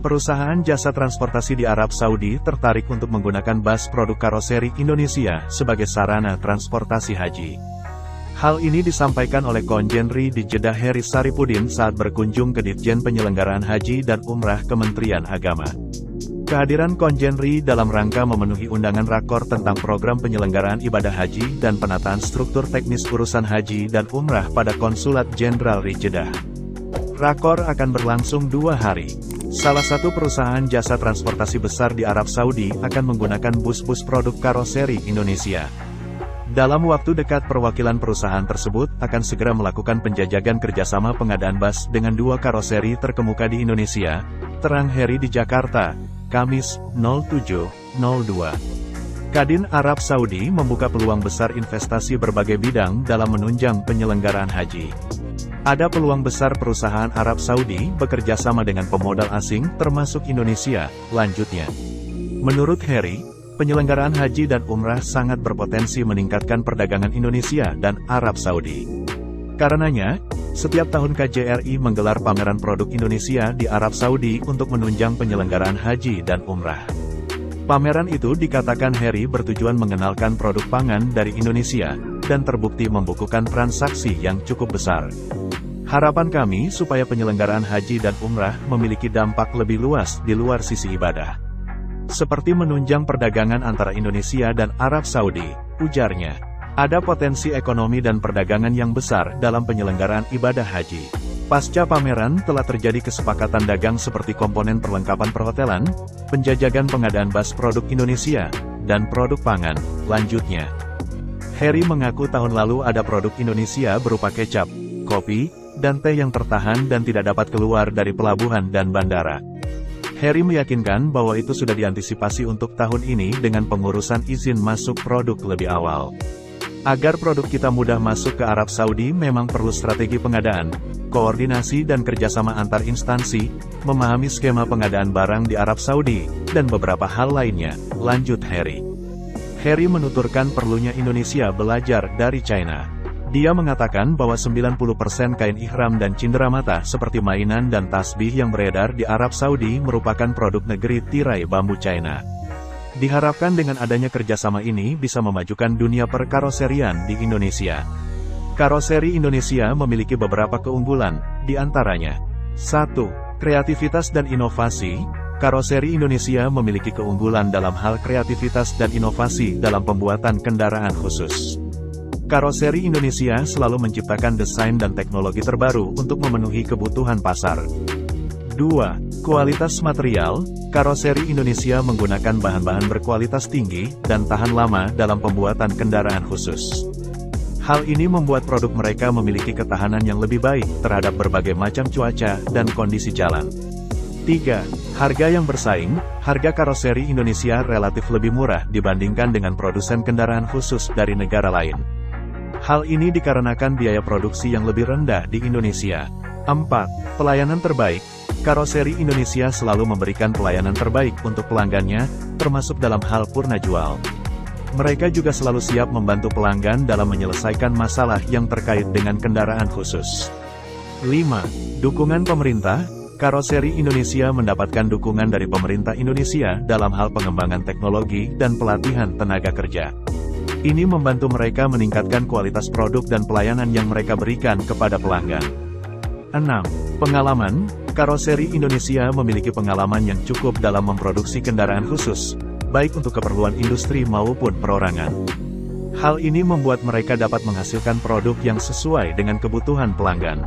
Perusahaan jasa transportasi di Arab Saudi tertarik untuk menggunakan bus produk karoseri Indonesia sebagai sarana transportasi haji. Hal ini disampaikan oleh Konjen RI di Jeddah Heri Saripudin saat berkunjung ke Ditjen Penyelenggaraan Haji dan Umrah Kementerian Agama. Kehadiran Konjen RI dalam rangka memenuhi undangan rakor tentang program penyelenggaraan ibadah haji dan penataan struktur teknis urusan haji dan umrah pada Konsulat Jenderal RI Jeddah. Rakor akan berlangsung 2 hari. Salah satu perusahaan jasa transportasi besar di Arab Saudi akan menggunakan bus-bus produk karoseri Indonesia. Dalam waktu dekat perwakilan perusahaan tersebut akan segera melakukan penjajakan kerjasama pengadaan bus dengan 2 karoseri terkemuka di Indonesia, terang Heri di Jakarta, Kamis, 07.02. Kadin Arab Saudi membuka peluang besar investasi berbagai bidang dalam menunjang penyelenggaraan haji. Ada peluang besar perusahaan Arab Saudi bekerja sama dengan pemodal asing termasuk Indonesia, lanjutnya. Menurut Heri, penyelenggaraan haji dan umrah sangat berpotensi meningkatkan perdagangan Indonesia dan Arab Saudi. Karenanya, setiap tahun KJRI menggelar pameran produk Indonesia di Arab Saudi untuk menunjang penyelenggaraan haji dan umrah. Pameran itu dikatakan Heri bertujuan mengenalkan produk pangan dari Indonesia, dan terbukti membukukan transaksi yang cukup besar. Harapan kami supaya penyelenggaraan haji dan umrah memiliki dampak lebih luas di luar sisi ibadah. Seperti menunjang perdagangan antara Indonesia dan Arab Saudi, ujarnya. Ada potensi ekonomi dan perdagangan yang besar dalam penyelenggaraan ibadah haji. Pasca pameran telah terjadi kesepakatan dagang seperti komponen perlengkapan perhotelan, penjajakan pengadaan bus produk Indonesia, dan produk pangan, lanjutnya. Heri mengaku tahun lalu ada produk Indonesia berupa kecap, kopi, dan teh yang tertahan dan tidak dapat keluar dari pelabuhan dan bandara. Heri meyakinkan bahwa itu sudah diantisipasi untuk tahun ini dengan pengurusan izin masuk produk lebih awal. Agar produk kita mudah masuk ke Arab Saudi memang perlu strategi pengadaan, koordinasi dan kerjasama antar instansi, memahami skema pengadaan barang di Arab Saudi, dan beberapa hal lainnya, lanjut Heri. Heri menuturkan perlunya Indonesia belajar dari China. Dia mengatakan bahwa 90% kain ihram dan cenderamata seperti mainan dan tasbih yang beredar di Arab Saudi merupakan produk negeri tirai bambu China. Diharapkan dengan adanya kerjasama ini bisa memajukan dunia perkaroserian di Indonesia. Karoseri Indonesia memiliki beberapa keunggulan, di antaranya 1. Kreativitas dan inovasi. Karoseri Indonesia memiliki keunggulan dalam hal kreativitas dan inovasi dalam pembuatan kendaraan khusus. Karoseri Indonesia selalu menciptakan desain dan teknologi terbaru untuk memenuhi kebutuhan pasar. 2. Kualitas material. Karoseri Indonesia menggunakan bahan-bahan berkualitas tinggi dan tahan lama dalam pembuatan kendaraan khusus. Hal ini membuat produk mereka memiliki ketahanan yang lebih baik terhadap berbagai macam cuaca dan kondisi jalan. 3. Harga yang bersaing. Harga karoseri Indonesia relatif lebih murah dibandingkan dengan produsen kendaraan khusus dari negara lain. Hal ini dikarenakan biaya produksi yang lebih rendah di Indonesia. 4. Pelayanan terbaik. Karoseri Indonesia selalu memberikan pelayanan terbaik untuk pelanggannya, termasuk dalam hal purna jual. Mereka juga selalu siap membantu pelanggan dalam menyelesaikan masalah yang terkait dengan kendaraan khusus. 5. Dukungan pemerintah. Karoseri Indonesia mendapatkan dukungan dari pemerintah Indonesia dalam hal pengembangan teknologi dan pelatihan tenaga kerja. Ini membantu mereka meningkatkan kualitas produk dan pelayanan yang mereka berikan kepada pelanggan. 6. Pengalaman. Karoseri Indonesia memiliki pengalaman yang cukup dalam memproduksi kendaraan khusus, baik untuk keperluan industri maupun perorangan. Hal ini membuat mereka dapat menghasilkan produk yang sesuai dengan kebutuhan pelanggan.